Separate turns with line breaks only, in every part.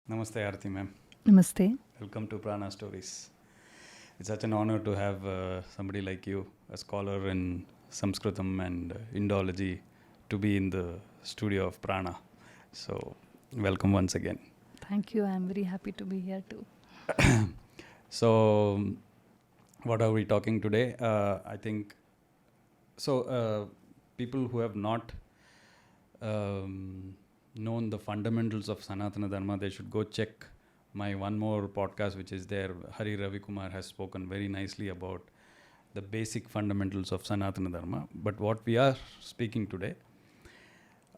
Namaste, Arathi ma'am.
Namaste.
Welcome to Prana Stories. It's such an honor to have somebody like you, a scholar in Sanskratm and Indology, to be in the studio of Prana. So, welcome once again.
Thank you. I'm very happy to be here too.
So, what are we talking today? I think, people who have not known the fundamentals of Sanatana Dharma, they should go check my one more podcast which is there. Hari Ravi Kumar has spoken very nicely about the basic fundamentals of Sanatana Dharma. But what we are speaking today,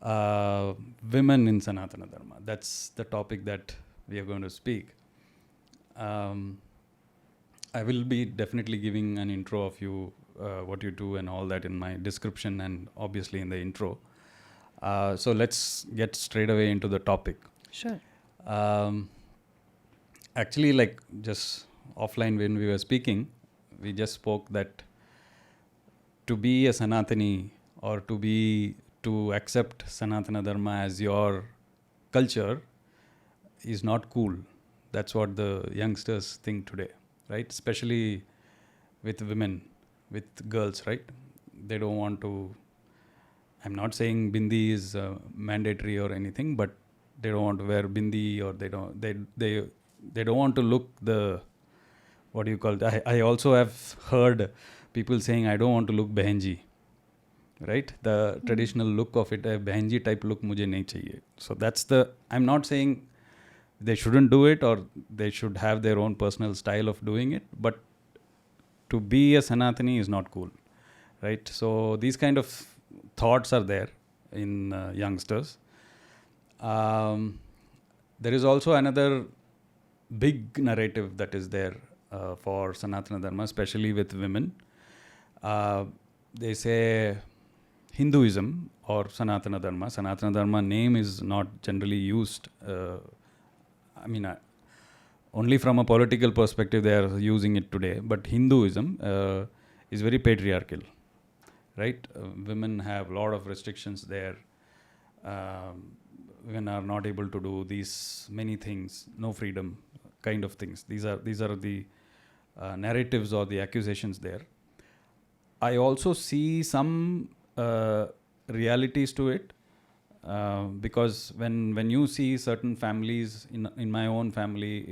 women in Sanatana Dharma, that's the topic that we are going to speak. I will be definitely giving an intro of you, what you do and all that in my description and obviously in the intro. So let's get straight away into the topic.
Sure.
Actually, like just offline when we were speaking, we just spoke that to be a Sanatani or to accept Sanatana Dharma as your culture is not cool. That's what the youngsters think today, right? Especially with women, with girls, right? They don't want to. I'm not saying Bindi is mandatory or anything, but they don't want to wear Bindi or they don't want to look the, what do you call it? I also have heard people saying I don't want to look behenji, right? The traditional look of it, a behenji type look mujhe nahi chahiye. So that's I'm not saying they shouldn't do it or they should have their own personal style of doing it, but to be a Sanatani is not cool, right? So these kind of thoughts are there in youngsters. There is also another big narrative that is there for Sanatana Dharma, especially with women. They say Hinduism or Sanatana Dharma. Sanatana Dharma name is not generally used. Only from a political perspective they are using it today. But Hinduism is very patriarchal, right? Women have a lot of restrictions there. Women are not able to do these many things, no freedom kind of things. These are the narratives or the accusations there. I also see some realities to it because when you see certain families in my own family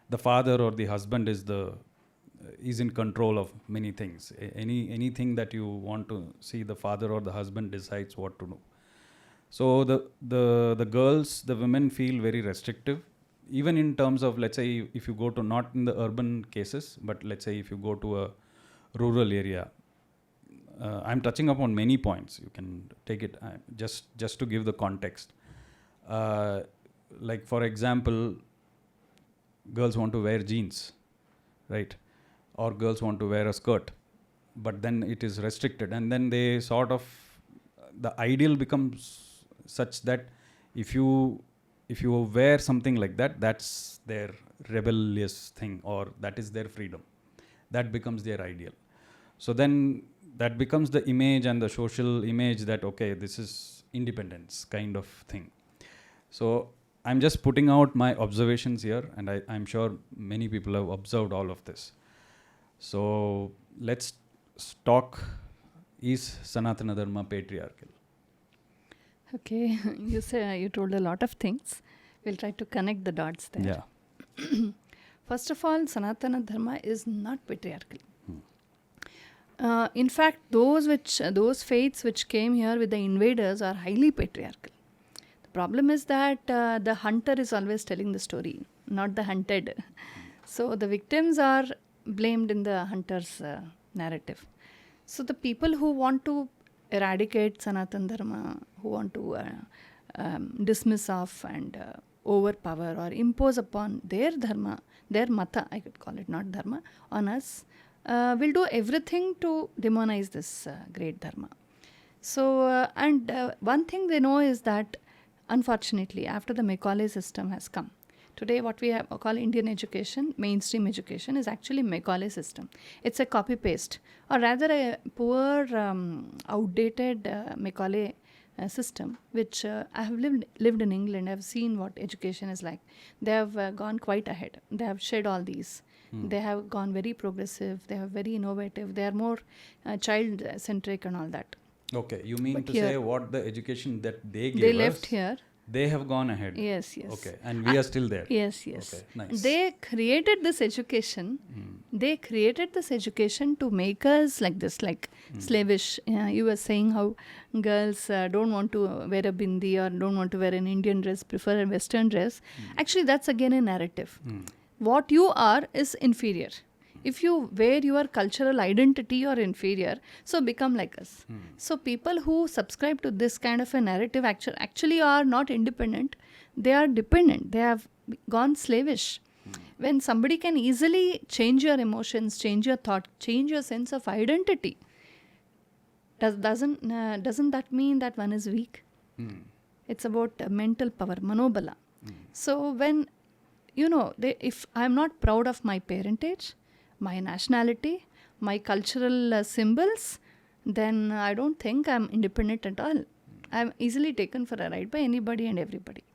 the father or the husband is in control of many things. Anything that you want to see, the father or the husband decides what to do. So the girls, the women feel very restrictive, even in terms of, let's say, if you go to, not in the urban cases, but let's say if you go to a rural area. I'm touching upon many points. You can take it just to give the context. Like for example, girls want to wear jeans, right? Or girls want to wear a skirt, but then it is restricted, and then they sort of, the ideal becomes such that if you wear something like that, that's their rebellious thing, or that is their freedom. That becomes their ideal. So then that becomes the image and the social image that, okay, this is independence kind of thing. So I'm just putting out my observations here, and I'm sure many people have observed all of this. So let's talk, is Sanatana Dharma patriarchal?
Okay, you told a lot of things. We'll try to connect the dots there.
Yeah.
First of all, Sanatana Dharma is not patriarchal. In fact, those faiths which came here with the invaders are highly patriarchal. The problem is that the hunter is always telling the story, not the hunted. So the victims are blamed in the hunter's narrative. So the people who want to eradicate Sanatana Dharma, who want to dismiss off and overpower or impose upon their dharma, their mata, I could call it, not dharma, on us, will do everything to demonize this great dharma. So, one thing they know is that, unfortunately, after the Macaulay system has come, today what we call Indian education, mainstream education, is actually Macaulay system. It's a copy-paste, or rather a poor, outdated Macaulay system, which I have lived in England. I've seen what education is like. They have gone quite ahead. They have shed all these. They have gone very progressive. They are very innovative. They are more child-centric and all that.
Okay, you mean
But
to
here-
say what the education that they gave
They
us,
left here.
they have gone ahead.
Yes, yes.
Okay, and we are still there.
Yes, yes.
Okay, nice.
They created this education. They created this education to make us like this, like slavish. You were saying how girls don't want to wear a bindi or don't want to wear an Indian dress, prefer a Western dress. Actually, that's again a narrative. What you are is inferior. If you wear your cultural identity, you're inferior. So become like us. So people who subscribe to this kind of a narrative actually are not independent. They are dependent. They have gone slavish. When somebody can easily change your emotions, change your thought, change your sense of identity, doesn't that mean that one is weak? It's about mental power, manobala. So when, if I'm not proud of my parentage, my nationality, my cultural symbols, then I don't think I'm independent at all. I'm easily taken for a ride by anybody and everybody.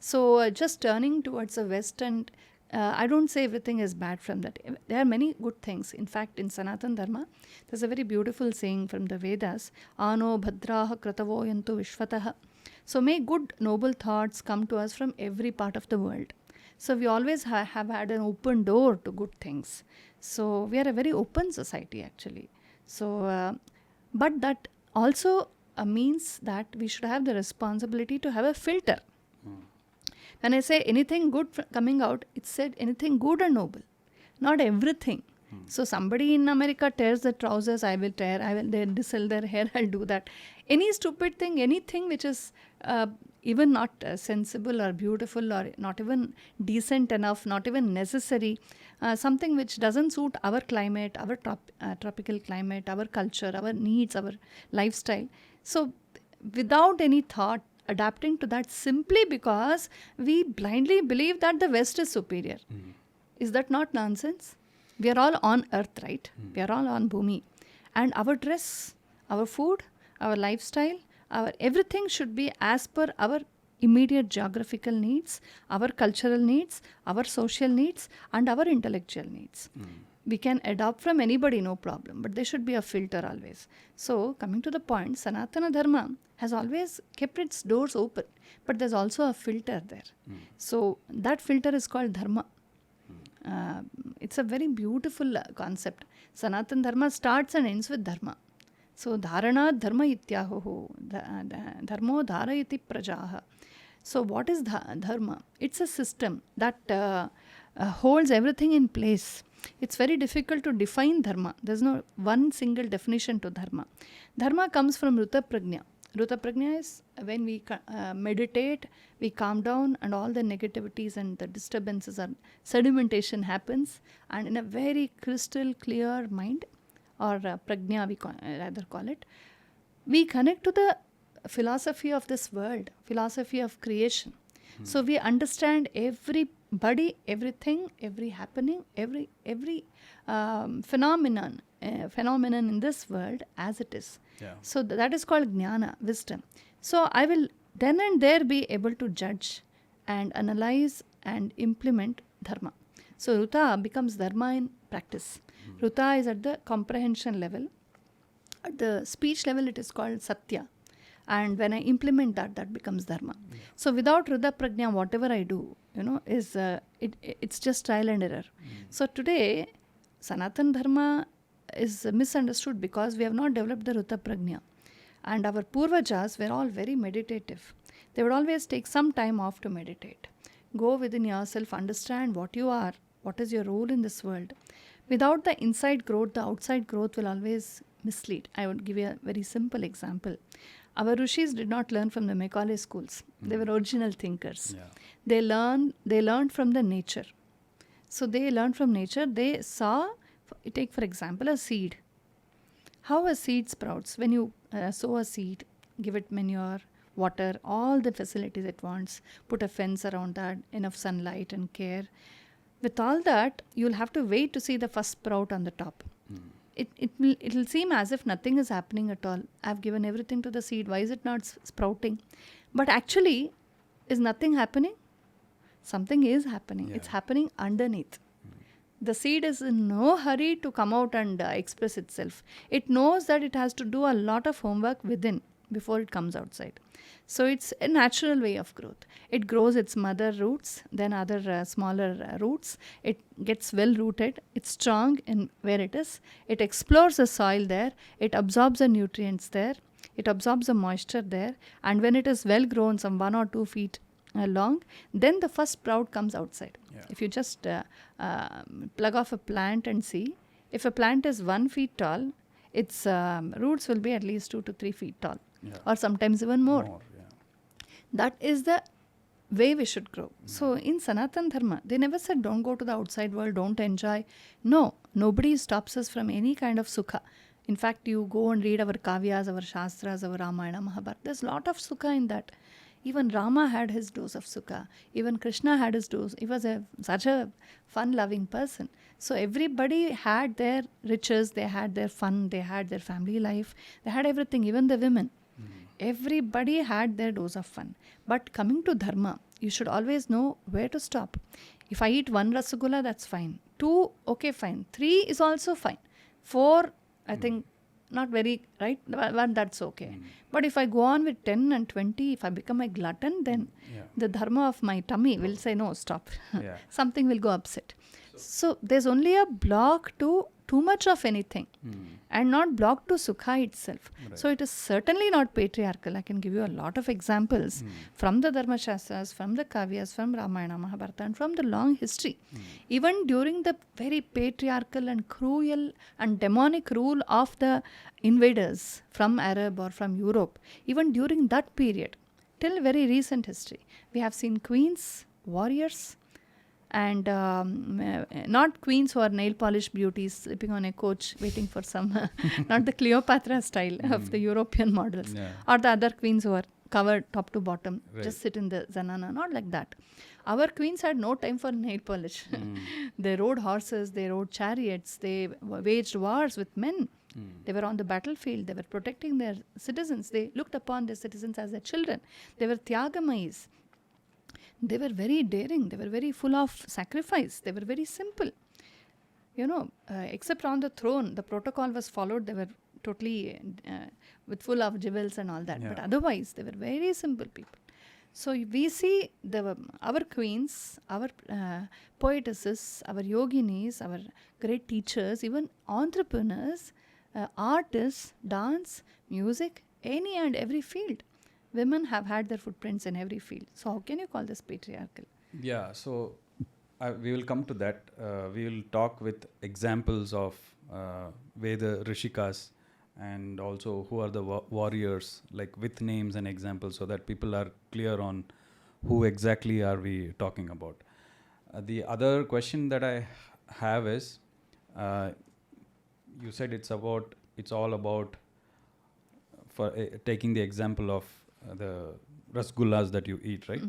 So just turning towards the West, and I don't say everything is bad from that. There are many good things. In fact, in Sanatana Dharma, there's a very beautiful saying from the Vedas, Ano bhadraha kratavo yantu vishvataha. So may good, noble thoughts come to us from every part of the world. So we always have had an open door to good things. So we are a very open society actually. So, but that also means that we should have the responsibility to have a filter. When I say anything good coming out, it's said anything good and noble, not everything. So somebody in America tears the trousers, I will tear. They dissolve their hair, I'll do that. Any stupid thing, anything which is even not sensible or beautiful or not even decent enough, not even necessary, something which doesn't suit our climate, our tropical climate, our culture, our needs, our lifestyle. So without any thought, adapting to that simply because we blindly believe that the West is superior. Is that not nonsense? We are all on earth, right? We are all on Bhumi. And our dress, our food, our lifestyle, our everything should be as per our immediate geographical needs, our cultural needs, our social needs, and our intellectual needs. We can adopt from anybody, no problem, but there should be a filter always. So, coming to the point, Sanatana Dharma has always kept its doors open, but there's also a filter there. So, that filter is called Dharma. It's a very beautiful concept. Sanatana Dharma starts and ends with Dharma. So, Dharana Dharma ityaho, Dharmo dharayati prajaha. So, what is Dharma? It's a system that holds everything in place. It's very difficult to define Dharma. There's no one single definition to Dharma. Dharma comes from Ruta Prajna. Ruta Prajna is when we meditate, we calm down and all the negativities and the disturbances and sedimentation happens, and in a very crystal clear mind, or Prajna we rather call it, we connect to the philosophy of this world, philosophy of creation. So we understand everybody, everything, every happening, every phenomenon in this world as it is.
Yeah.
So that is called jnana, wisdom. So I will then and there be able to judge and analyze and implement dharma. So Ruta becomes dharma in practice. Ruta is at the comprehension level. At the speech level, it is called satya. And when I implement that becomes dharma. So without Ruta Prajna, whatever I do, is it's just trial and error. So today, Sanatana Dharma is misunderstood because we have not developed the Ruta Prajna. And our Purvajas were all very meditative. They would always take some time off to meditate. Go within yourself, understand what you are, what is your role in this world. Without the inside growth, the outside growth will always mislead. I would give you a very simple example. Our rishis did not learn from the Macaulay schools. They were original thinkers.
Yeah.
They learned from the nature. So they learned from nature. They saw, take for example, a seed. How a seed sprouts. When you sow a seed, give it manure, water, all the facilities it wants, put a fence around that, enough sunlight and care. With all that, you'll have to wait to see the first sprout on the top. it'll seem as if nothing is happening at all. I've given everything to the seed. Why is it not sprouting? But actually, is nothing happening? Something is happening.
Yeah.
It's happening underneath. The seed is in no hurry to come out and express itself. It knows that it has to do a lot of homework within before it comes outside. So it's a natural way of growth. It grows its mother roots, then other smaller roots. It gets well rooted. It's strong in where it is. It explores the soil there. It absorbs the nutrients there. It absorbs the moisture there. And when it is well grown, some 1 or 2 feet long, then the first sprout comes outside.
Yeah.
If you just plug off a plant and see, if a plant is 1 feet tall, its roots will be at least 2 to 3 feet tall, or sometimes even more. That is the way we should grow. So in Sanatan Dharma, they never said don't go to the outside world, don't enjoy. No, nobody stops us from any kind of sukha. In fact, you go and read our kavyas, our shastras, our Ramayana, Mahabharata. There's a lot of sukha in that. Even Rama had his dose of sukha. Even Krishna had his dose. He was such a fun-loving person. So everybody had their riches, they had their fun, they had their family life, they had everything, even the women. Everybody had their dose of fun. But coming to dharma, you should always know where to stop. If I eat 1 rasgulla, that's fine. 2, okay, fine. 3 is also fine. 4, I think, not very, right? But that's okay. But if I go on with 10 and 20, if I become a glutton, then the dharma of my tummy will say, no, stop. Something will go upset. So there's only a block to too much of anything and not block to sukha itself. Right. So it is certainly not patriarchal. I can give you a lot of examples from the Dharma Shastras, from the Kavyas, from Ramayana, Mahabharata, and from the long history. Even during the very patriarchal and cruel and demonic rule of the invaders from Arab or from Europe, even during that period, till very recent history, we have seen queens, warriors, and not queens who are nail polish beauties sleeping on a coach waiting for some, not the Cleopatra style of the European models, or the other queens who are covered top to bottom, just sit in the zanana, not like that. Our queens had no time for nail polish. They rode horses, they rode chariots, they waged wars with men. They were on the battlefield, they were protecting their citizens, they looked upon their citizens as their children. They were Tyagamais. They were very daring, they were very full of sacrifice, they were very simple. You know, except on the throne, the protocol was followed, they were totally with full of jewels and all that. But otherwise, they were very simple people. So we see our queens, our poetesses, our yoginis, our great teachers, even entrepreneurs, artists, dance, music, any and every field. Women have had their footprints in every field. So how can you call this patriarchal?
Yeah, so we will come to that. We will talk with examples of Veda Rishikas and also who are the warriors, like with names and examples, so that people are clear on who exactly are we talking about. The other question that I have is, you said it's all about for taking the example of the rasgullas that you eat, right?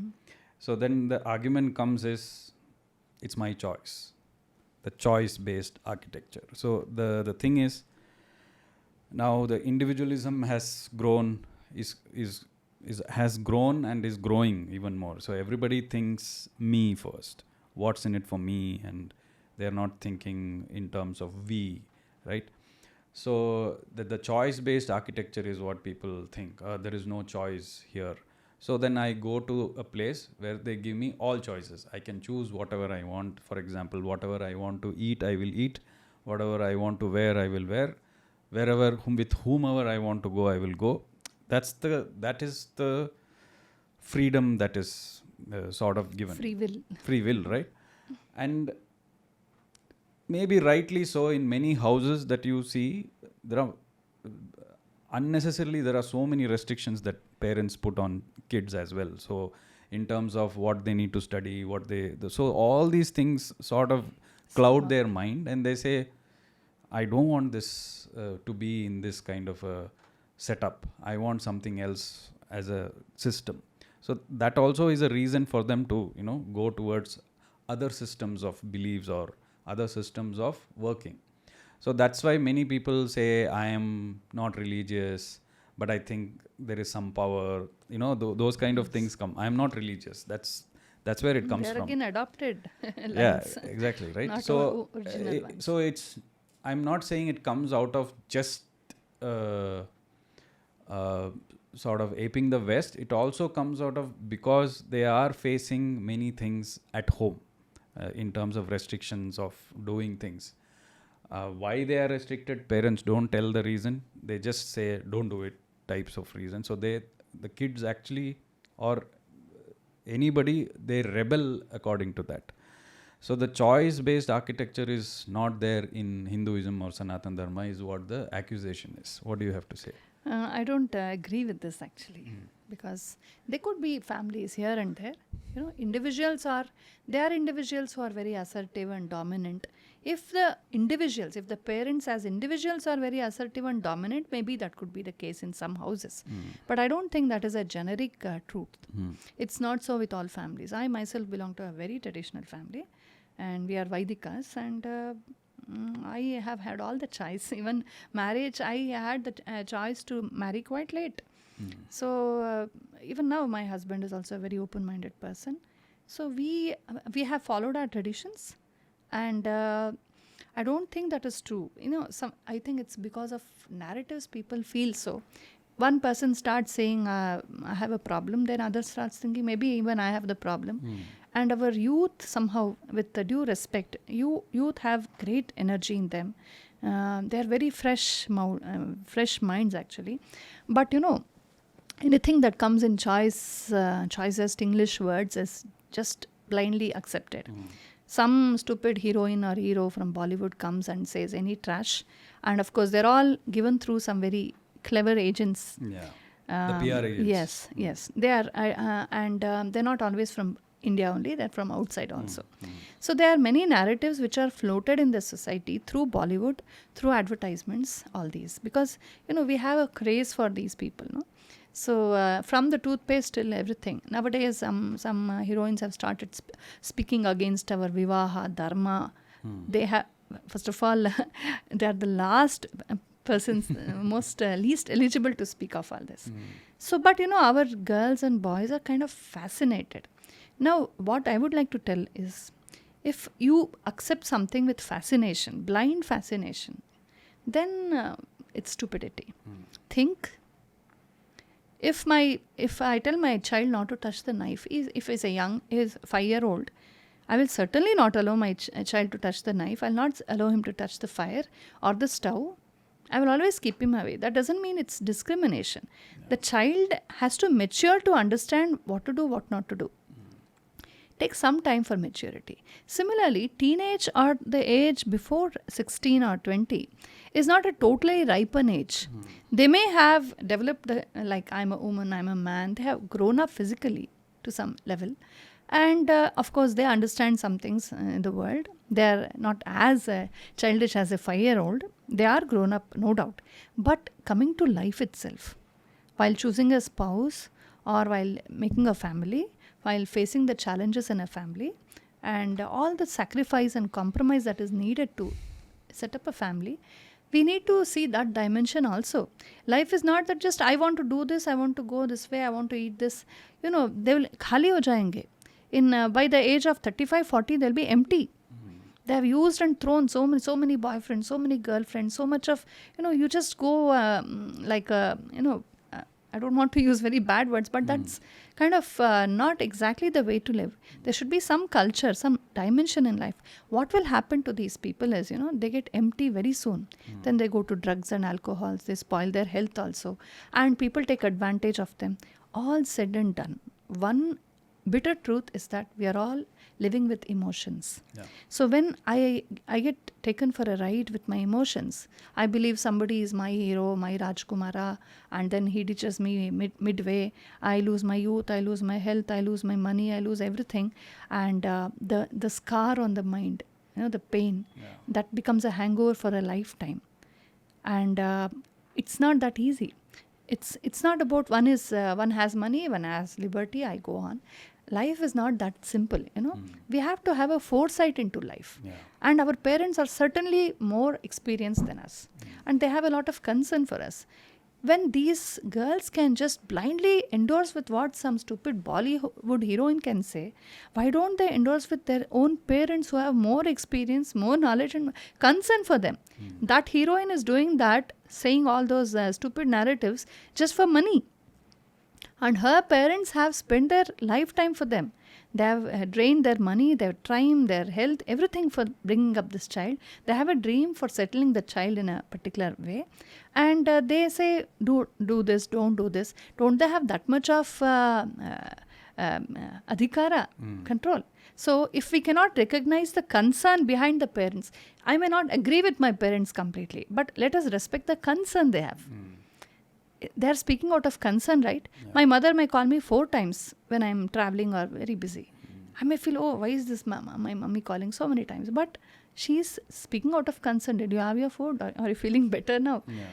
So then the argument comes is, it's my choice, the choice-based architecture. So the thing is, now the individualism has grown, has grown and is growing even more. So everybody thinks me first, what's in it for me, and they're not thinking in terms of we, right? So the choice-based architecture is what people think. There is no choice here. So then I go to a place where they give me all choices. I can choose whatever I want. For example, whatever I want to eat, I will eat. Whatever I want to wear, I will wear. Wherever, with whomever I want to go, I will go. That is the freedom that is sort of given. Free will, right? And maybe rightly so, in many houses that you see, there are so many restrictions that parents put on kids as well. So in terms of what they need to study, so all these things sort of cloud their mind, and they say, I don't want this to be in this kind of a setup. I want something else as a system. So that also is a reason for them to, go towards other systems of beliefs or other systems of working. So that's why many people say, I am not religious, but I think there is some power. You know, those kind of things come. I am not religious. That's where it comes
They're
from.
again adopted lines.
Yeah, exactly, right?
Not
So,
original ones.
so I'm not saying it comes out of just sort of aping the West. It also comes out of because they are facing many things at home in terms of restrictions of doing things. Why they are restricted, parents don't tell the reason. They just say, don't do it, types of reason. So the kids actually, or anybody, they rebel according to that. So the choice-based architecture is not there in Hinduism or Sanatana Dharma, is what the accusation is. What do you have to say?
I don't agree with this actually, because there could be families here and there. You know, there are individuals who are very assertive and dominant. If the parents as individuals are very assertive and dominant, maybe that could be the case in some houses. But I don't think that is a generic truth. It's not so with all families. I myself belong to a very traditional family, and we are Vaidikas, and I have had all the choice. Even marriage, I had the choice to marry quite late. So even now, my husband is also a very open-minded person. So we have followed our traditions, and I don't think that is true. You know, I think it's because of narratives people feel so. One person starts saying, I have a problem, then others starts thinking, maybe even I have the problem. And our youth, somehow, with the due respect, youth have great energy in them. They are very fresh minds, actually. But, you know, anything that comes in choicest English words is just blindly accepted. Some stupid heroine or hero from Bollywood comes and says any trash. And, of course, they're all given through some very clever agents.
Yeah, the PR agents.
Yes. They are, and they're not always from India only, they're from outside also. So there are many narratives which are floated in the society through Bollywood, through advertisements, all these. Because, you know, we have a craze for these people, no? So from the toothpaste till everything. Nowadays, some heroines have started speaking against our Vivaha, Dharma. They have, first of all, they are the last persons most least eligible to speak of all this. So, but you know, our girls and boys are kind of fascinated. Now, what I would like to tell is, if you accept something with fascination, blind fascination, then it's stupidity. Think, if I tell my child not to touch the knife, if he's 5-year-old, I will certainly not allow my child to touch the knife. I'll not allow him to touch the fire or the stove. I will always keep him away. That doesn't mean it's discrimination. The child has to mature to understand what to do, what not to do. Take some time for maturity. Similarly, teenage or the age before 16 or 20 is not a totally ripen age. They may have developed, like I'm a woman, I'm a man. They have grown up physically to some level. And of course, they understand some things in the world. They're not as childish as a 5-year-old. They are grown up, no doubt. But coming to life itself, while choosing a spouse or while making a family, while facing the challenges in a family, and all the sacrifice and compromise that is needed to set up a family, we need to see that dimension also. Life is not that just I want to do this, I want to go this way, I want to eat this. You know, they will khali ho jayenge. By the age of 35, 40, they'll be empty. They have used and thrown so many boyfriends, so many girlfriends, so much of, you just go I don't want to use very bad words, but that's kind of not exactly the way to live. There should be some culture, some dimension in life. What will happen to these people is, they get empty very soon. Then they go to drugs and alcohols. They spoil their health also. And people take advantage of them. All said and done. One bitter truth is that we are all living with emotions. Yeah. So when I get taken for a ride with my emotions, I believe somebody is my hero, my Rajkumara, and then he ditches me midway. I lose my youth, I lose my health, I lose my money, I lose everything. And the scar on the mind, the pain, that becomes a hangover for a lifetime. And it's not that easy. It's not about one has money, one has liberty, I go on. life is not that simple, We have to have a foresight into life.
Yeah.
And our parents are certainly more experienced than us. And they have a lot of concern for us. When these girls can just blindly endorse with what some stupid Bollywood heroine can say, why don't they endorse with their own parents who have more experience, more knowledge and concern for them? That heroine is doing that, saying all those stupid narratives just for money. And her parents have spent their lifetime for them. They have drained their money, their time, their health, everything for bringing up this child. They have a dream for settling the child in a particular way. And they say, do this, don't do this. Don't they have that much of adhikara, control? So if we cannot recognize the concern behind the parents, I may not agree with my parents completely, but let us respect the concern they have. They are speaking out of concern, right? Yeah. My mother may call me 4 times when I am traveling or very busy. I may feel, why is this my mummy calling so many times? But she is speaking out of concern. Did you have your food? Or are you feeling better now? Yeah.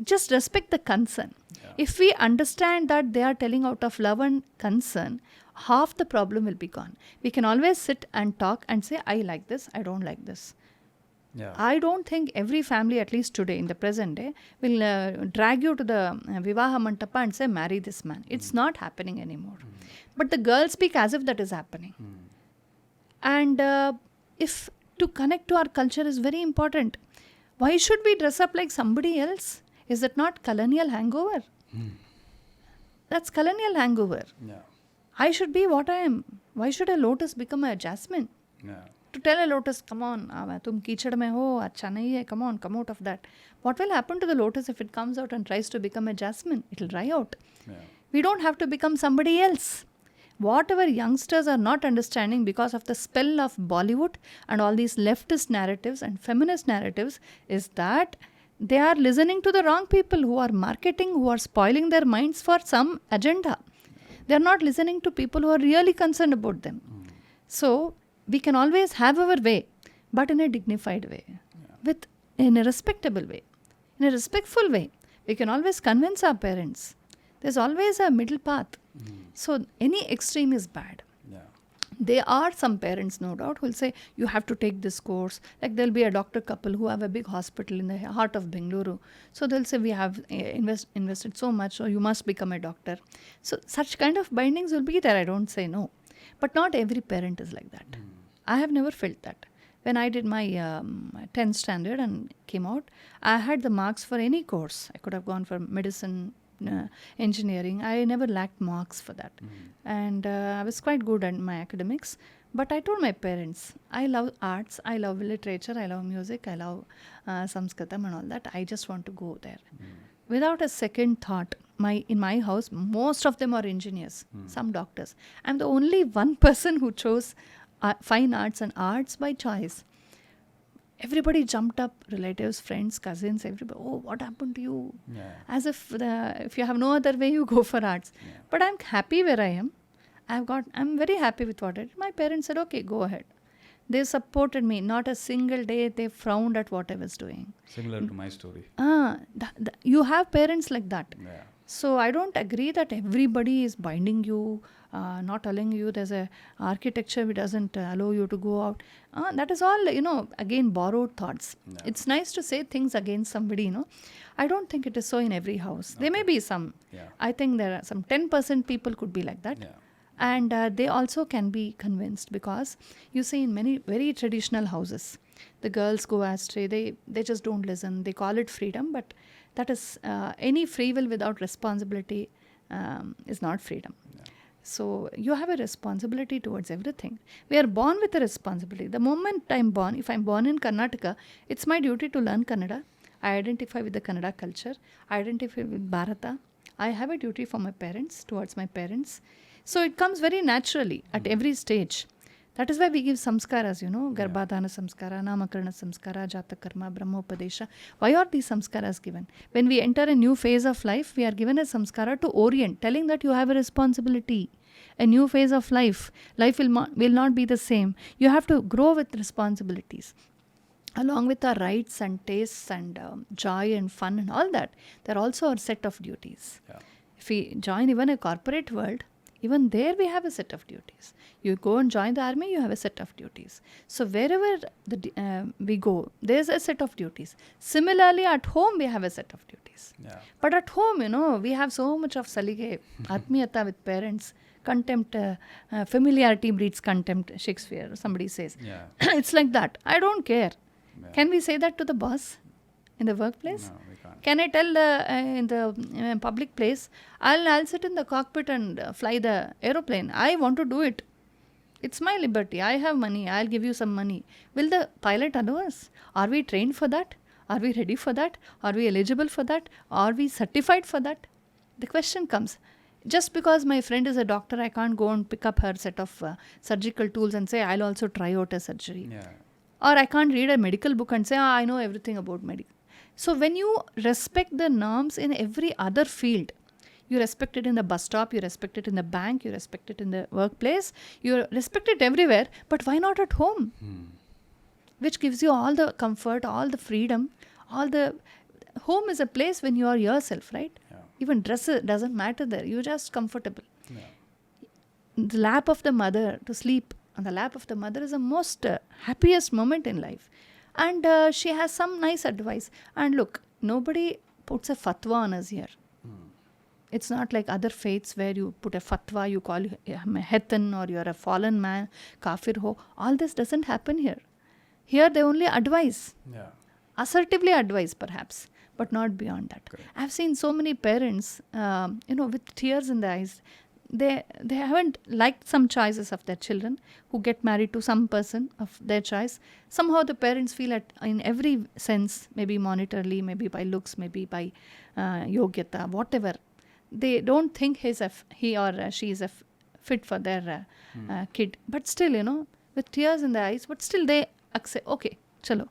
Just respect the concern. Yeah. If we understand that they are telling out of love and concern, half the problem will be gone. We can always sit and talk and say, I like this, I don't like this. Yeah. I don't think every family, at least today, in the present day, will drag you to the Vivaha Mantapa and say, marry this man. It's not happening anymore. But the girls speak as if that is happening. And if to connect to our culture is very important, why should we dress up like somebody else? Is that not colonial hangover? That's colonial hangover. Yeah. I should be what I am. Why should a lotus become a jasmine? Yeah. To tell a lotus, come on, tum kichad mein ho, acha nahi hai, come on, come out of that. What will happen to the lotus if it comes out and tries to become a jasmine? It will dry out. Yeah. We don't have to become somebody else. What our youngsters are not understanding because of the spell of Bollywood and all these leftist narratives and feminist narratives is that they are listening to the wrong people who are marketing, who are spoiling their minds for some agenda. They are not listening to people who are really concerned about them. So, we can always have our way, but in a dignified way, in a respectable way, in a respectful way. We can always convince our parents. There's always a middle path. So any extreme is bad. Yeah. There are some parents, no doubt, who will say, you have to take this course. Like there'll be a doctor couple who have a big hospital in the heart of Bengaluru. So they'll say, we have invested so much, so you must become a doctor. So such kind of bindings will be there. I don't say no. But not every parent is like that. I have never felt that. When I did my 10th standard and came out, I had the marks for any course. I could have gone for medicine, engineering. I never lacked marks for that. And I was quite good at my academics. But I told my parents, I love arts, I love literature, I love music, I love Sanskritam and all that. I just want to go there. Without a second thought, in my house, most of them are engineers, some doctors. I'm the only one person who chose fine arts and arts by choice. Everybody jumped up, relatives, friends, cousins, everybody. Oh, what happened to you? Yeah. As if you have no other way, you go for arts. Yeah. But I'm happy where I am. I'm very happy with what I did. My parents said, okay, go ahead. They supported me. Not a single day they frowned at what I was doing.
Similar to my story.
You have parents like that.
Yeah.
So I don't agree that everybody is binding you, not allowing you. There's a architecture which doesn't allow you to go out. That is all, again, borrowed thoughts. No. It's nice to say things against somebody, I don't think it is so in every house. Okay. There may be some. Yeah. I think there are some 10% people could be like that. Yeah. And they also can be convinced because you see in many very traditional houses, the girls go astray. They just don't listen. They call it freedom, but that is any free will without responsibility is not freedom. Yeah. So you have a responsibility towards everything. We are born with a responsibility. The moment I'm born, if I'm born in Karnataka, it's my duty to learn Kannada. I identify with the Kannada culture. I identify with Bharata. I have a duty for my parents, towards my parents. So it comes very naturally at every stage. That is why we give samskaras, Garbhadhana samskara, Namakarana samskara, Jatakarma, Brahmopadesha. Why are these samskaras given? When we enter a new phase of life, we are given a samskara to orient, telling that you have a responsibility. A new phase of life. Life will not be the same. You have to grow with responsibilities. Along with our rights and tastes and joy and fun and all that, there are also a set of duties. Yeah. If we join even a corporate world, Even there we have a set of duties. You go and join the army, you have a set of duties. So wherever we go, there's a set of duties. Similarly, at home we have a set of duties.
Yeah.
But at home, we have so much of salige, atmiyata with parents, contempt, familiarity breeds contempt, Shakespeare, somebody says.
Yeah.
It's like that. I don't care.
Yeah.
Can we say that to the boss in the workplace?
No, we can't.
Can I tell in the public place, I'll sit in the cockpit and fly the aeroplane. I want to do it. It's my liberty. I have money. I'll give you some money. Will the pilot allow us? Are we trained for that? Are we ready for that? Are we eligible for that? Are we certified for that? The question comes. Just because my friend is a doctor, I can't go and pick up her set of surgical tools and say, I'll also try out a surgery.
Yeah.
Or I can't read a medical book and say, I know everything about medical. So when you respect the norms in every other field, you respect it in the bus stop, you respect it in the bank, you respect it in the workplace, you respect it everywhere, but why not at home? Which gives you all the comfort, all the freedom, home is a place when you are yourself, right?
Yeah.
Even dress doesn't matter there, you're just comfortable.
Yeah.
The lap of the mother, to sleep on the lap of the mother is the most happiest moment in life. And she has some nice advice. And look, nobody puts a fatwa on us here. It's not like other faiths where you put a fatwa, you call you a hetan or you're a fallen man, kafir ho. All this doesn't happen here. Here they only advise.
Yeah.
Assertively advise perhaps, but not beyond that.
Correct.
I've seen so many parents, with tears in their eyes. They haven't liked some choices of their children who get married to some person of their choice. Somehow the parents feel in every sense, maybe monetarily, maybe by looks, maybe by yogyata, whatever. They don't think he or she is fit for their kid. But still, with tears in their eyes, but still they accept, okay, chalo,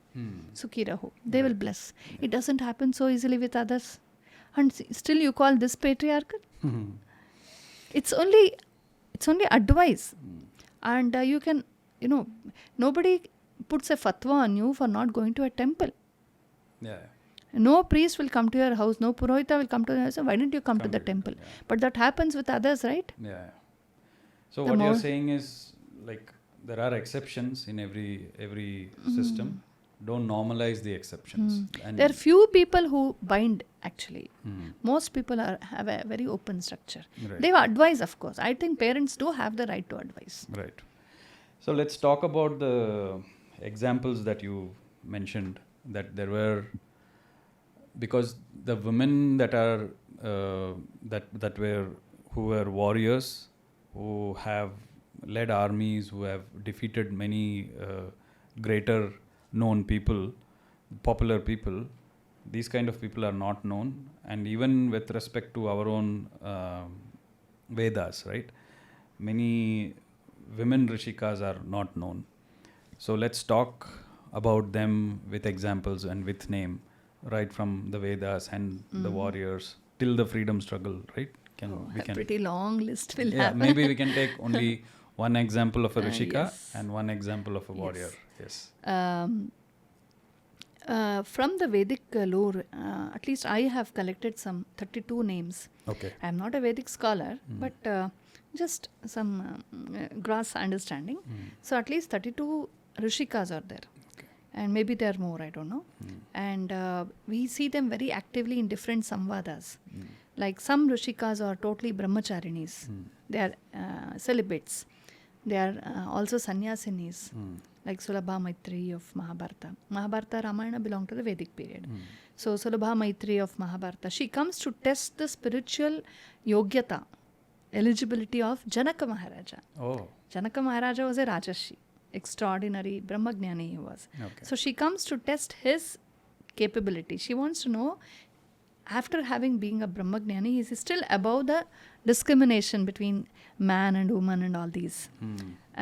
sukhi raho. They will bless. It doesn't happen so easily with others. And still you call this patriarchal? It's only advice. And you can, nobody puts a fatwa on you for not going to a temple.
Yeah.
No priest will come to your house, no purohita will come to your house. Why didn't you come to the temple?
Yeah.
But that happens with others, right?
Yeah. So what you're saying is, like, there are exceptions in every system. Don't normalize the exceptions. And
there are few people who bind, actually. Most people have a very open structure.
Right.
They advise, of course. I think parents do have the right to advise.
Right. So let's talk about the examples that you mentioned, that there were, because the women that are who were warriors, who have led armies, who have defeated many greater known people, popular people, these kind of people are not known. And even with respect to our own Vedas, right? Many women Rishikas are not known. So let's talk about them with examples and with name, right from the Vedas and the warriors till the freedom struggle, right?
A pretty long list will
yeah,
happen.
maybe we can take only one example of a Rishika
yes.
and one example of a warrior. Yes.
From the Vedic lore, at least I have collected some 32 names.
Okay.
I am not a Vedic scholar, but just some gross understanding. So at least 32 Rishikas are there.
Okay.
And maybe there are more, I don't know. And we see them very actively in different samvadas. Like some Rishikas are totally Brahmacharinis. They are celibates. They are also sannyasinis. Like Sulabha Maitri of Mahabharata. Mahabharata, Ramayana belong to the Vedic period. So Sulabha Maitri of Mahabharata, she comes to test the spiritual yogyata, eligibility of Janaka Maharaja.
Oh.
Janaka Maharaja was a Rajarshi, extraordinary Brahmagnani he was.
Okay.
So she comes to test his capability. She wants to know, after having being a Brahmagnani, is he still above the discrimination between man and woman and all these.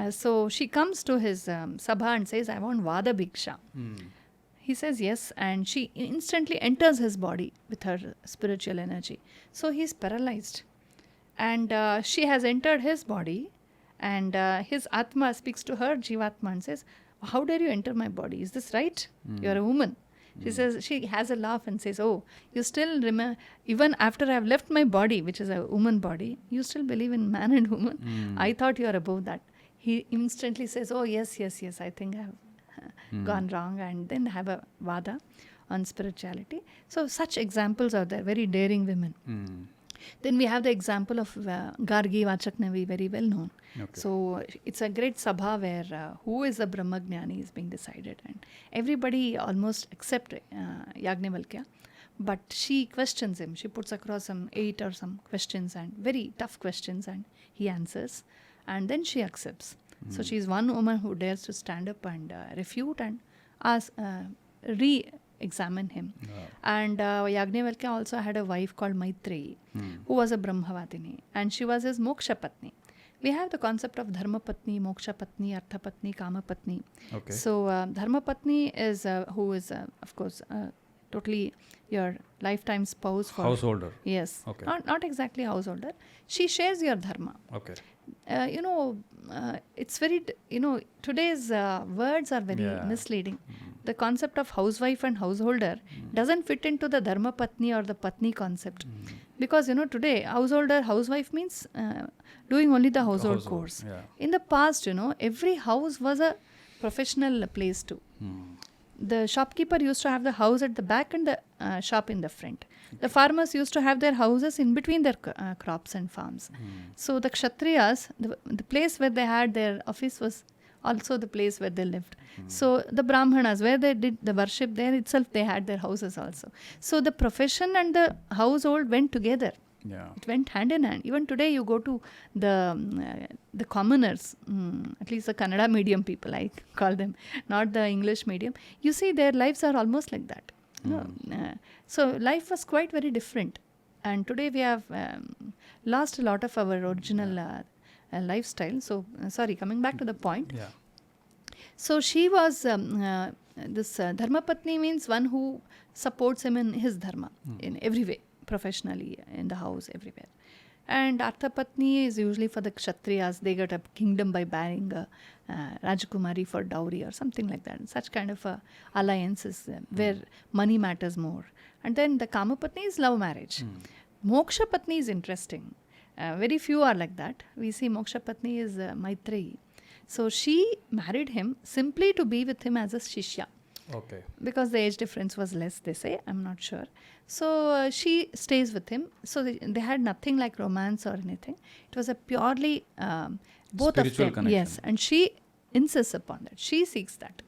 So she comes to his sabha and says, I want Vada Bhiksha. He says yes, and she instantly enters his body with her spiritual energy. So he's paralyzed. And she has entered his body, and his Atma speaks to her, Jivatma, and says, how dare you enter my body? Is this right? You're a woman. She says, she has a laugh and says, oh, you still remember, even after I have left my body, which is a woman body, you still believe in man and woman. I thought you are above that. He instantly says, oh, yes, I think I have gone wrong, and then have a vada on spirituality. So such examples are there, very daring women. Then we have the example of Gargi Vachaknavi, very well known. So it's a great sabha where who is a Brahmagnani is being decided, and everybody almost accept Yagnavalkya, but she questions him. She puts across some 8 or some questions, and very tough questions, and he answers, and then she accepts. So she is one woman who dares to stand up and refute and ask, re-examine him. And Yagnavalkya also had a wife called Maitreyi, who was a Brahmavadini, and she was his Moksha Patni. We have the concept of Dharma Patne, Moksha Patne, Artha Patne, Kama Patne. So Dharma Patne is who is of course totally your lifetime spouse for
householder.
Yes. Not exactly householder. She shares your dharma. It's very, today's words are very misleading. The concept of housewife and householder doesn't fit into the Dharma Patni or the Patni concept. Because, today, housewife means doing only the household chores. In the past, every house was a professional place too. The shopkeeper used to have the house at the back and the shop in the front. The farmers used to have their houses in between their crops and farms. So the Kshatriyas, the place where they had their office was also the place where they lived. So the Brahmanas, where they did the worship, there itself they had their houses also. So the profession and the household went together. It went hand in hand. Even today you go to the commoners, at least the Kannada medium people, I call them, not the English medium. You see their lives are almost like that. So life was quite very different. And today we have lost a lot of our original lifestyle. So, coming back to the point. So she was, this Dharma Patni means one who supports him in his dharma in every way, professionally, in the house, everywhere. And Artha Patni is usually for the Kshatriyas. They get a kingdom by marrying Rajakumari for dowry or something like that. Such kind of alliances where money matters more. And then the Kama Patni is love marriage. Moksha Patni is interesting. Very few are like that. We see Moksha Patni is Maitreyi. So she married him simply to be with him as a Shishya. Because the age difference was less, they say. I'm not sure. So she stays with him. So they had nothing like romance or anything. It was a purely both
spiritual
of them.
connection.
Yes, and she insists upon that. She seeks that.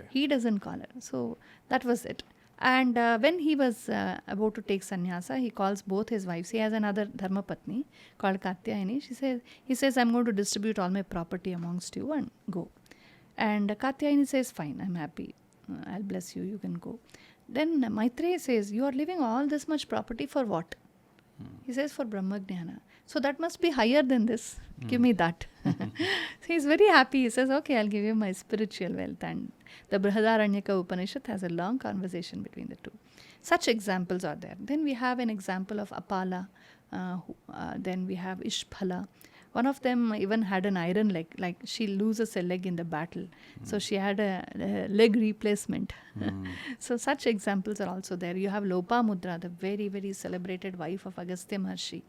He doesn't call her. So that was it. And when he was about to take sannyasa, he calls both his wives. He has another Dharma Patni called Katyayani. He says, I'm going to distribute all my property amongst you and go. And Katyayani says, fine, I'm happy. I'll bless you, you can go. Then Maitreyi says, you are leaving all this much property for what? He says, for Brahmagnana. So that must be higher than this. Give me that. So he's very happy. He says, okay, I'll give you my spiritual wealth. And the Brihadaranyaka Upanishad has a long conversation between the two. Such examples are there. Then we have an example of Apala. Then we have Ishphala. One of them even had an iron leg, like she loses a leg in the battle. So she had a leg replacement. So such examples are also there. You have Lopamudra, the very, very celebrated wife of Agastya Maharshi,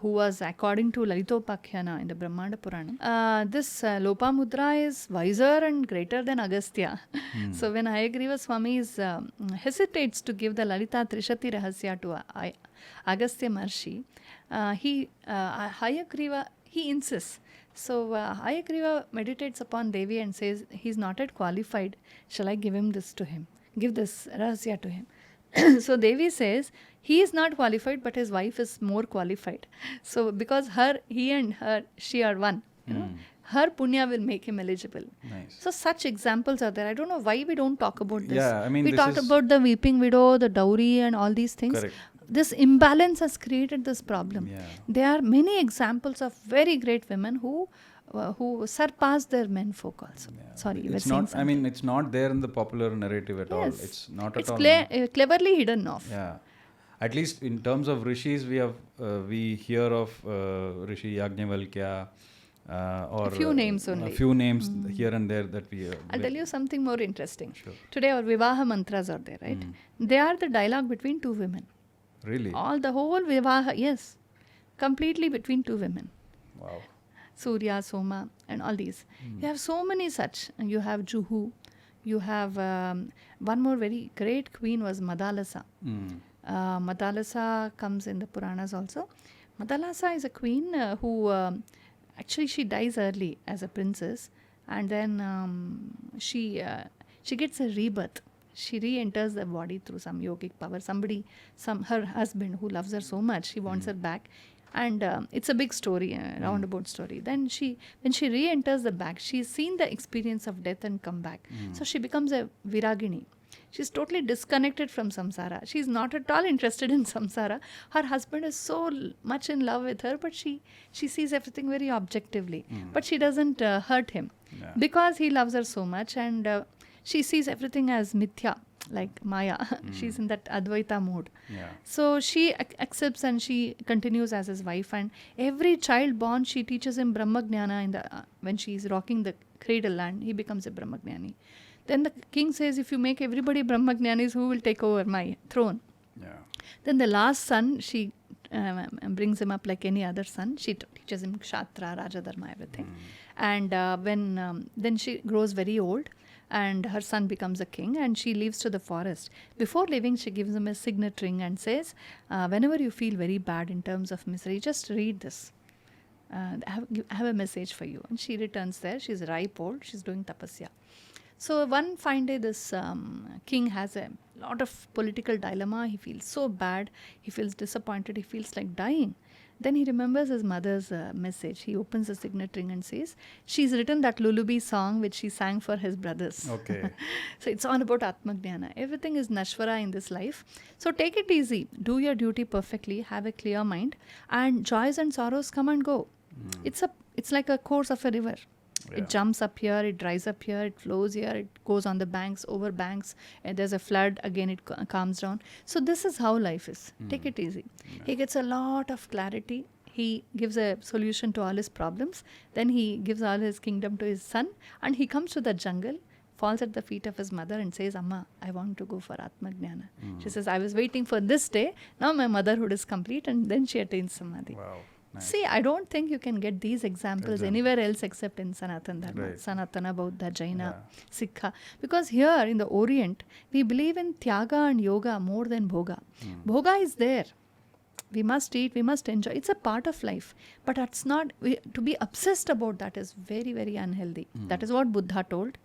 who was, according to Lalitopakhyanā in the Brahmanda Purana, this Lopamudra is wiser and greater than Agastya. So when Hayagriva Swami hesitates to give the Lalita Trishati Rahasya to Agastya Maharshi, Hayagriva, he insists. So Hayagriva meditates upon Devi and says, he's not yet qualified. Shall I give this to him? Give this Rahasya to him. So Devi says, he is not qualified, but his wife is more qualified. So because he and she are one. Her punya will make him eligible. So such examples are there. I don't know why we don't talk about this. We talked about the weeping widow, the dowry and all these things. This imbalance has created this problem. There are many examples of very great women who surpass their men folk also. Sorry, you were saying something.
I mean, it's not there in the popular narrative at all. It's not at all.
It's cleverly hidden off.
At least in terms of rishis, we hear of Rishi Yagnavalkya, or
A few names only.
A few names here and there that we.
I'll tell you something more interesting.
Sure.
Today our Vivaha mantras are there, right? They are the dialogue between two women.
Really?
The whole Vivaha, yes, completely between two women.
Wow.
Surya, Soma, and all these. You have so many such. You have Juhu. You have one more very great queen was Madalasa. Madalasa comes in the Puranas also. Madalasa is a queen who actually she dies early as a princess, and then she gets a rebirth. She re-enters the body through some yogic power. Her husband who loves her so much, he wants her back. And it's a big story, roundabout story. Then when she re-enters the back, she's seen the experience of death and come back. So she becomes a viragini. She's totally disconnected from samsara. She's not at all interested in samsara. Her husband is so much in love with her, but she sees everything very objectively. But she doesn't hurt him because he loves her so much, and she sees everything as mithya, like Maya. She's in that Advaita mode.
Yeah.
So she accepts and she continues as his wife. And every child born, she teaches him Brahmagnana when she's rocking the cradle, and he becomes a Brahmagnani. Then the king says, if you make everybody Brahmagnanis, who will take over my throne?
Yeah.
Then the last son, she brings him up like any other son. She teaches him Kshatra, Rajadharma, everything. And then she grows very old, and her son becomes a king, and she leaves to the forest. Before leaving, she gives him a signet ring and says, whenever you feel very bad in terms of misery, just read this. I have a message for you. And she returns there. She's ripe old. She's doing tapasya. So one fine day, this king has a lot of political dilemma. He feels so bad. He feels disappointed. He feels like dying. Then he remembers his mother's message. He opens the signet ring and says, she's written that lullaby song which she sang for his brothers.
Okay.
So it's all about Atmagnana. Everything is Nashvara in this life. So take it easy. Do your duty perfectly. Have a clear mind. And joys and sorrows come and go. It's like a course of a river. Yeah. It jumps up here, it dries up here, it flows here, it goes on the banks, over banks, and there's a flood, again it calms down. So this is how life is. Take it easy. He gets a lot of clarity. He gives a solution to all his problems. Then he gives all his kingdom to his son, and he comes to the jungle, falls at the feet of his mother and says, Amma, I want to go for Atmagnana. She says, I was waiting for this day. Now my motherhood is complete, and then she attains Samadhi.
Wow. Nice.
See, I don't think you can get these examples anywhere else except in Sanatana Dharma,
Right.
Sanatana, Buddha, Jaina, Sikha. Because here in the Orient, we believe in Tyaga and Yoga more than Bhoga. Bhoga is there. We must eat, we must enjoy. It's a part of life. But it's not, to be obsessed about that is very, very unhealthy. That is what Buddha told.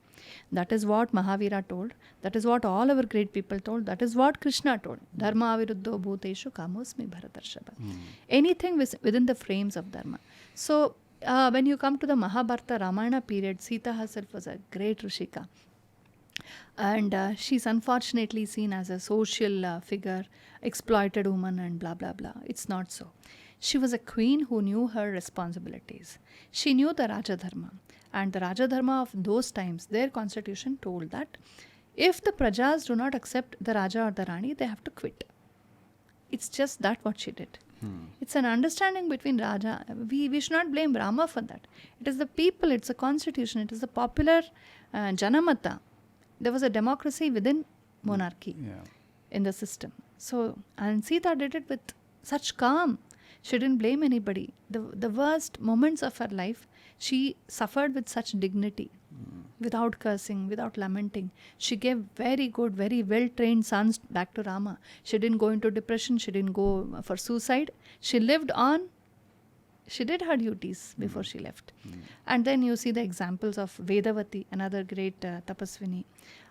That is what Mahavira told. That is what all our great people told. That is what Krishna told. Dharma aviruddho bhuteshu kamosmi bharatarshava. Anything within the frames of Dharma. So when you come to the Mahabharata Ramayana period, Sita herself was a great Rishika. And she's unfortunately seen as a social figure, exploited woman and blah, blah, blah. It's not so. She was a queen who knew her responsibilities. She knew the Rajadharma. And the Rajadharma of those times, their constitution told that if the Prajas do not accept the Raja or the Rani, they have to quit. It's just that what she did. It's an understanding between Raja. We should not blame Rama for that. It is the people, it's a constitution, it is the popular Janamata. There was a democracy within monarchy in the system. So, and Sita did it with such calm. She didn't blame anybody. The worst moments of her life, she suffered with such dignity, without cursing, without lamenting. She gave very good, very well-trained sons back to Rama. She didn't go into depression. She didn't go for suicide. She lived on. She did her duties before she left. And then you see the examples of Vedavati, another great tapaswini.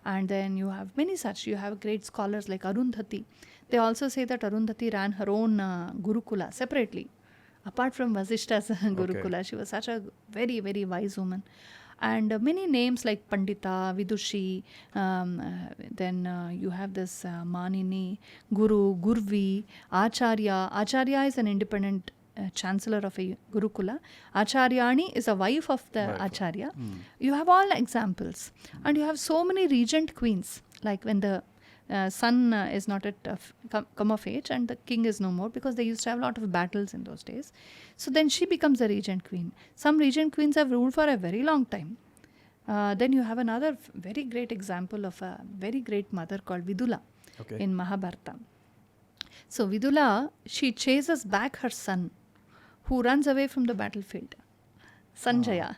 And then you have many such. You have great scholars like Arundhati. They also say that Arundhati ran her own Gurukula separately. Apart from Vasishta's Gurukula, she was such a very, very wise woman. And many names like Pandita, Vidushi, then you have this Manini, Guru, Gurvi, Acharya. Acharya is an independent chancellor of a Gurukula. Acharyani is a wife of the Acharya. You have all examples. And you have so many regent queens, like when the son is not at come of age and the king is no more, because they used to have a lot of battles in those days. So then she becomes the regent queen. Some regent queens have ruled for a very long time. Then you have another very great example of a very great mother called Vidula in Mahabharata. So Vidula, she chases back her son who runs away from the battlefield. Sanjaya.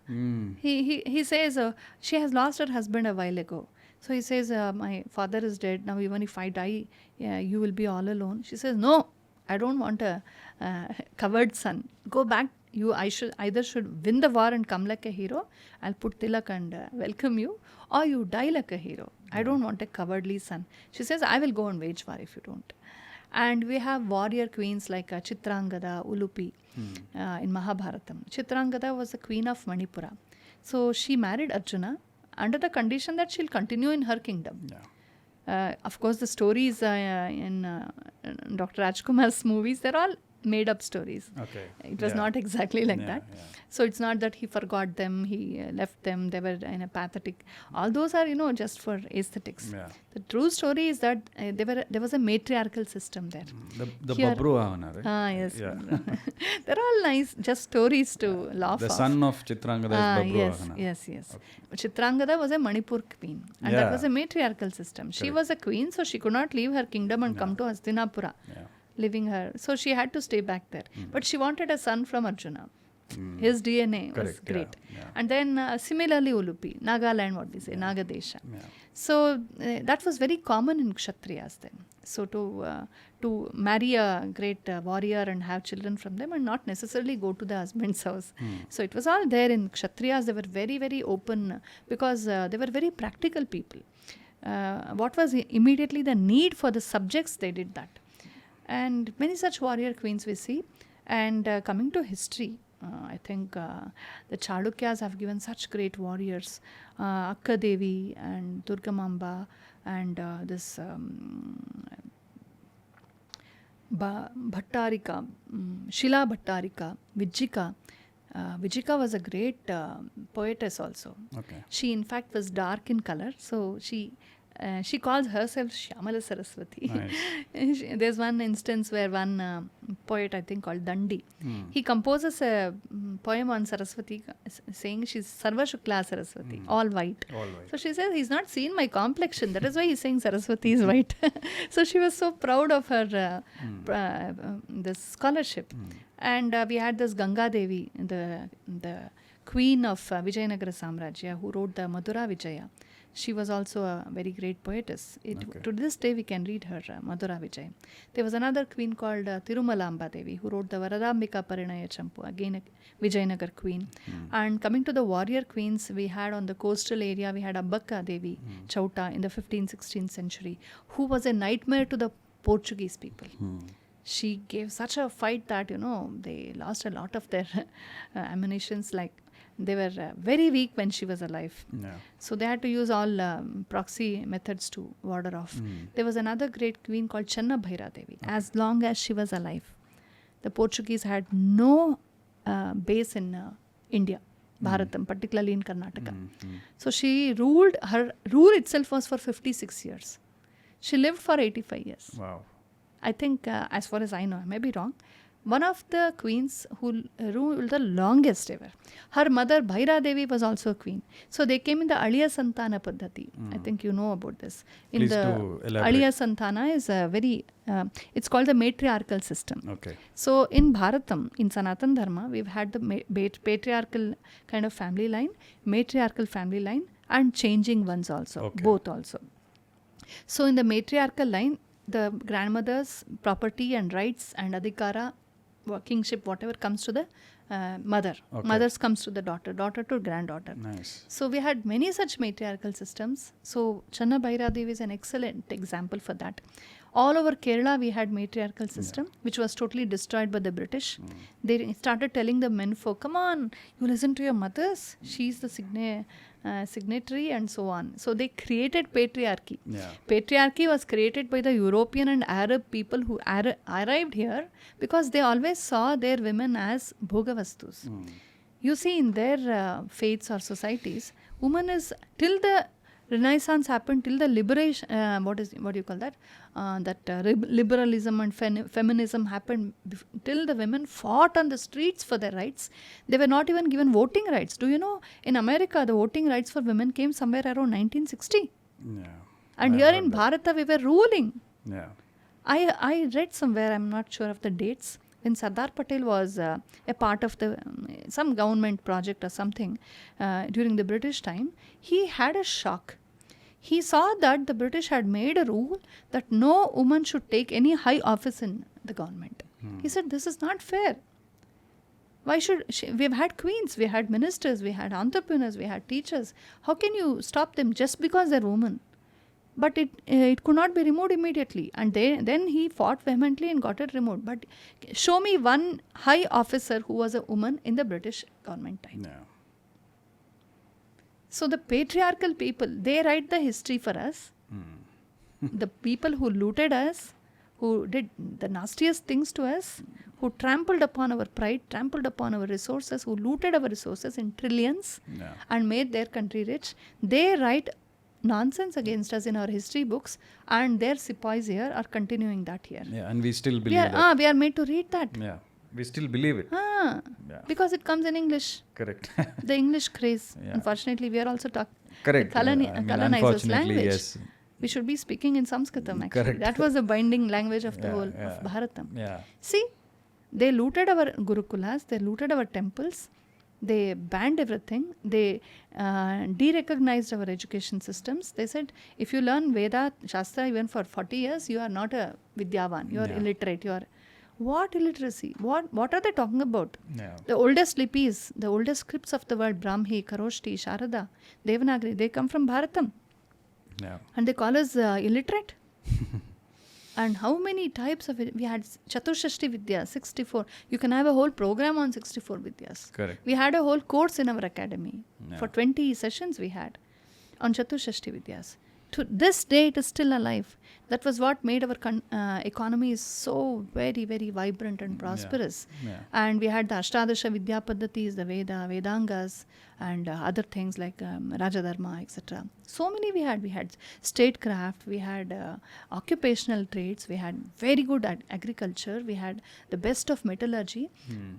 He says she has lost her husband a while ago. So he says, my father is dead. Now even if I die, you will be all alone. She says, no, I don't want a covered son. Go back. I should win the war and come like a hero. I'll put tilak and welcome you. Or you die like a hero. I don't want a cowardly son. She says, I will go and wage war if you don't. And we have warrior queens like Chitrangada, Ulupi in Mahabharata. Chitrangada was the queen of Manipura. So she married Arjuna under the condition that she'll continue in her kingdom. Of course, the stories in Dr. Rajkumar's movies, they're all made up stories. It was not exactly like that. So it's not that he forgot them, he left them, they were in a pathetic. All those are, just for aesthetics. The true story is that there was a matriarchal system there.
The Babru right?
Yes. They're all nice, just stories to laugh
The
off.
son of Chitrangada is Babru.
Yes. Chitrangada was a Manipur queen, and that was a matriarchal system. She was a queen, so she could not leave her kingdom and come to Hastinapura. Living her. So she had to stay back there. But she wanted a son from Arjuna. His DNA was great. And then similarly Ulupi, Nagaland, what we say, Nagadesha. So that was very common in Kshatriyas then. So to marry a great warrior and have children from them and not necessarily go to the husband's house. So it was all there in Kshatriyas. They were very, very open because they were very practical people. What was immediately the need for the subjects, they did that. And many such warrior queens we see. And coming to history, I think the Chalukyas have given such great warriors. Akka Devi and Durgamamba and this Bhattarika, Shila Bhattarika, Vijjika. Vijjika was a great poetess also. She in fact was dark in color, so she calls herself Shyamala Saraswati. There's one instance where one poet, I think called Dandi, he composes a poem on Saraswati saying she's Sarva Shukla Saraswati, all white. So she says, he's not seen my complexion. That is why he's saying Saraswati is white. So she was so proud of her this scholarship. And we had this Ganga Devi, the queen of Vijayanagara Samrajya, who wrote the Madhura Vijaya. She was also a very great poetess. To this day we can read her Madhura Vijay. There was another queen called Tirumalamba Devi who wrote the Varadambika Parinaya Champu, again a Vijayanagar queen. And coming to the warrior queens, we had on the coastal area, we had Abbakka Devi Chauta in the 15th, 16th century, who was a nightmare to the Portuguese people. She gave such a fight that, they lost a lot of their ammunitions. Like, they were very weak when she was alive. So they had to use all proxy methods to ward her off. There was another great queen called Channa Bhaira Devi. As long as she was alive, the Portuguese had no base in India, Bharatam, particularly in Karnataka. So she ruled, her rule itself was for 56 years. She lived for 85 years.
Wow.
I think, as far as I know, I may be wrong, one of the queens who ruled the longest ever. Her mother, Bhaira Devi, was also a queen. So they came in the Aliya Santana Paddhati. I think you know about this. In
Please
the
do elaborate.
Aliya Santana is a very, it's called the matriarchal system. So in Bharatam, in Sanatan Dharma, we've had the patriarchal kind of family line, matriarchal family line, and changing ones also, both also. So in the matriarchal line, the grandmother's property and rights and adhikara, kingship, whatever comes to the mother. Mothers comes to the daughter, daughter to granddaughter. So we had many such matriarchal systems. So Channa Bhaira Devi is an excellent example for that. All over Kerala we had matriarchal system, which was totally destroyed by the British. They started telling the men folk, come on, you listen to your mothers, she's the signatory and so on. So they created patriarchy. Patriarchy was created by the European and Arab people who arrived here because they always saw their women as bhogavastus. You see, in their faiths or societies, woman is till the Renaissance happened till the liberation, what do you call that? Liberalism and feminism happened till the women fought on the streets for their rights. They were not even given voting rights. Do you know, in America, the voting rights for women came somewhere around 1960.
Yeah.
And here in Bharata, we were ruling.
Yeah.
I read somewhere, I'm not sure of the dates, when Sardar Patel was a part of the some government project or something during the British time, he had a shock. He saw that the British had made a rule that no woman should take any high office in the government. He said, this is not fair. Why should we've had queens, we had ministers, we had entrepreneurs, we had teachers. How can you stop them just because they're women? But it could not be removed immediately. And then he fought vehemently and got it removed. But show me one high officer who was a woman in the British government time.
Yeah.
So the patriarchal people, they write the history for us. The people who looted us, who did the nastiest things to us, who trampled upon our pride, trampled upon our resources, who looted our resources in trillions and made their country rich, they write nonsense against us in our history books, and their sepoys here are continuing that here.
Yeah, and we still believe that.
We are made to read that.
Yeah, we still believe it.
Because it comes in English.
Correct.
The English craze. Yeah. Unfortunately, we are also talking
colonizers'
language.
Yes.
We should be speaking in Sanskritam, actually.
Correct.
That was the binding language of the whole of Bharatam.
Yeah.
See, they looted our Gurukulas, they looted our temples, they banned everything, they de-recognized our education systems. They said, if you learn Veda, Shastra even for 40 years, you are not a Vidyavan, you are illiterate, you are... What illiteracy? What are they talking about?
Yeah.
The oldest lipis, the oldest scripts of the world, Brahmi, Kharoshti, Sharada, Devanagari, they come from Bharatam.
Yeah.
And they call us illiterate. And how many types of it? We had Chatushashti Vidya, 64. You can have a whole program on 64 Vidyas.
Correct.
We had a whole course in our academy. For 20 sessions we had on Chatushashti Vidyas. To this day, it is still alive. That was what made our economy so very, very vibrant and prosperous. And we had the Ashtadasha Vidya Paddhatis, the Veda, Vedangas, and other things like Rajadharma, etc. So many we had. We had statecraft, we had occupational trades, we had very good agriculture, we had the best of metallurgy.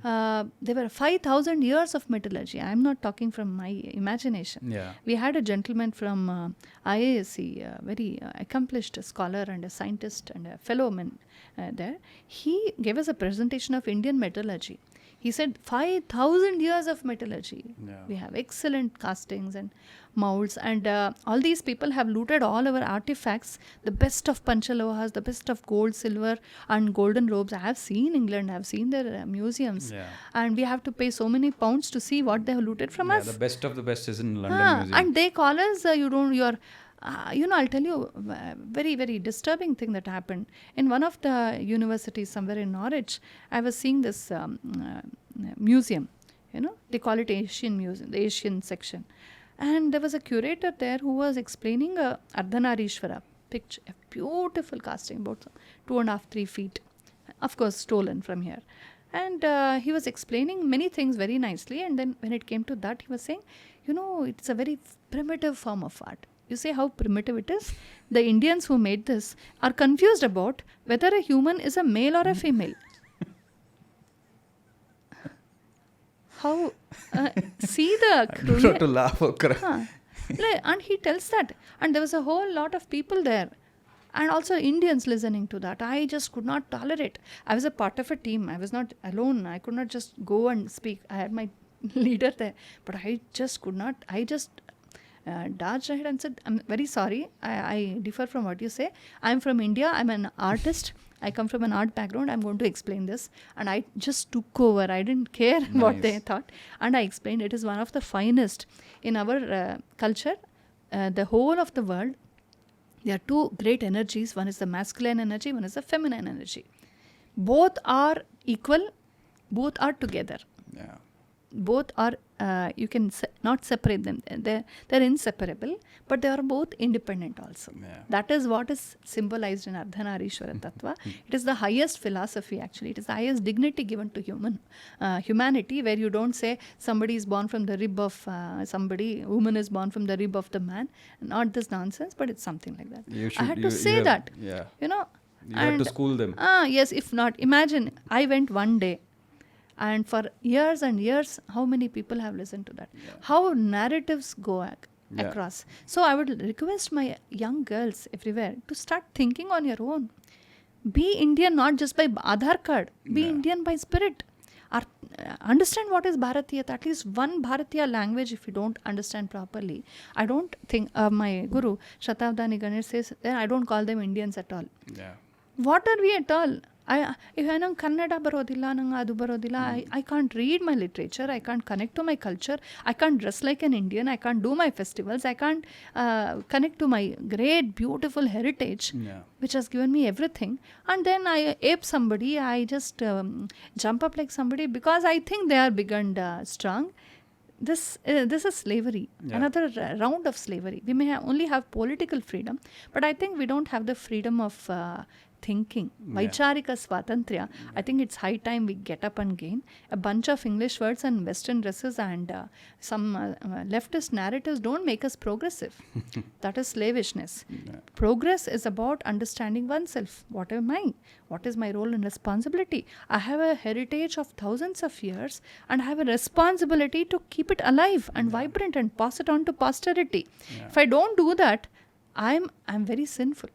There were 5,000 years of metallurgy. I am not talking from my imagination.
Yeah.
We had a gentleman from IASC, a very accomplished scholar and a scientist and a fellow man there. He gave us a presentation of Indian metallurgy. He said 5,000 years of metallurgy.
Yeah.
We have excellent castings and molds, and all these people have looted all our artifacts, the best of Panchalohas, the best of gold, silver and golden robes. I have seen England, I have seen their museums, and we have to pay so many pounds to see what they have looted from us.
The best of the best is in London Museum.
And they call us, I'll tell you a very, very disturbing thing that happened. In one of the universities somewhere in Norwich, I was seeing this museum, they call it Asian Museum, the Asian section. And there was a curator there who was explaining a Ardhanarishwara picture, a beautiful casting, about 2.5-3 feet, of course stolen from here. And he was explaining many things very nicely, and then when it came to that, he was saying, it's a very primitive form of art. You say how primitive it is? The Indians who made this are confused about whether a human is a male or a female. How? See the cruelty.
Not to laugh or cry.
And he tells that. And there was a whole lot of people there. And also Indians listening to that. I just could not tolerate. I was a part of a team. I was not alone. I could not just go and speak. I had my leader there. But I just could not. I just dodged ahead and said, I'm very sorry. I differ from what you say. I'm from India. I'm an artist. I come from an art background. I'm going to explain this. And I just took over. I didn't care what they thought. And I explained it is one of the finest in our culture. The whole of the world, there are two great energies. One is the masculine energy. One is the feminine energy. Both are equal. Both are together.
Yeah.
both are, you can not separate them. They're inseparable, but they are both independent also.
Yeah.
That is what is symbolized in Ardhanarishwara Tattva. It is the highest philosophy actually. It is the highest dignity given to humanity, where you don't say somebody is born from the rib of woman is born from the rib of the man. Not this nonsense, but it's something like that. I had to say that.
Yeah.
You know.
You had to school them.
Yes, if not. Imagine, I went one day. And for years and years, how many people have listened to that?
Yeah.
How narratives go across. So I would request my young girls everywhere to start thinking on your own. Be Indian not just by Aadhaar card. Be Indian by spirit. Understand what is Bharatiyat. At least one Bharatiya language if you don't understand properly. I don't think, my Guru, Shatabdani Ganesh says, I don't call them Indians at all.
Yeah.
What are we at all? If I know Kannada barodilla, adu barodilla, I can't read my literature, I can't connect to my culture, I can't dress like an Indian, I can't do my festivals, I can't connect to my great, beautiful heritage, which has given me everything. And then I ape somebody, I just jump up like somebody because I think they are big and strong. This is slavery, another round of slavery. We may only have political freedom, but I think we don't have the freedom of thinking. Vaicharika Swatantriya. I think it's high time we get up and gain. A bunch of English words and Western dresses and some leftist narratives don't make us progressive. That is slavishness. Progress is about understanding oneself. What am I? What is my role and responsibility? I have a heritage of thousands of years and I have a responsibility to keep it alive and vibrant and pass it on to posterity. If I don't do that, I'm very sinful.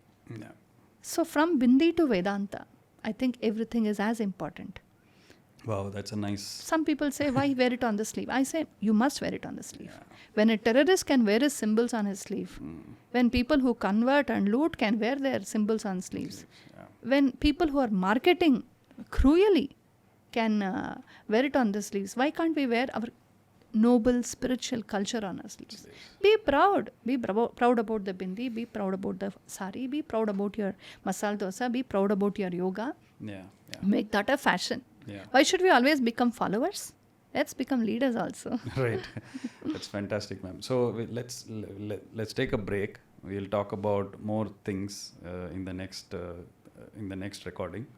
So from Bindi to Vedanta, I think everything is as important.
Wow, that's a nice...
Some people say, why wear it on the sleeve? I say, you must wear it on the sleeve. When a terrorist can wear his symbols on his sleeve, when people who convert and loot can wear their symbols on sleeves, when people who are marketing cruelly can wear it on the sleeves, why can't we wear our noble spiritual culture on our sleeves? Be proud. Be proud about the bindi. Be proud about the sari. Be proud about your masala dosa. Be proud about your yoga. Make that a fashion. Why should we always become followers? Let's become leaders also.
Right. That's fantastic, ma'am. So let's take a break. We'll talk about more things in the next recording.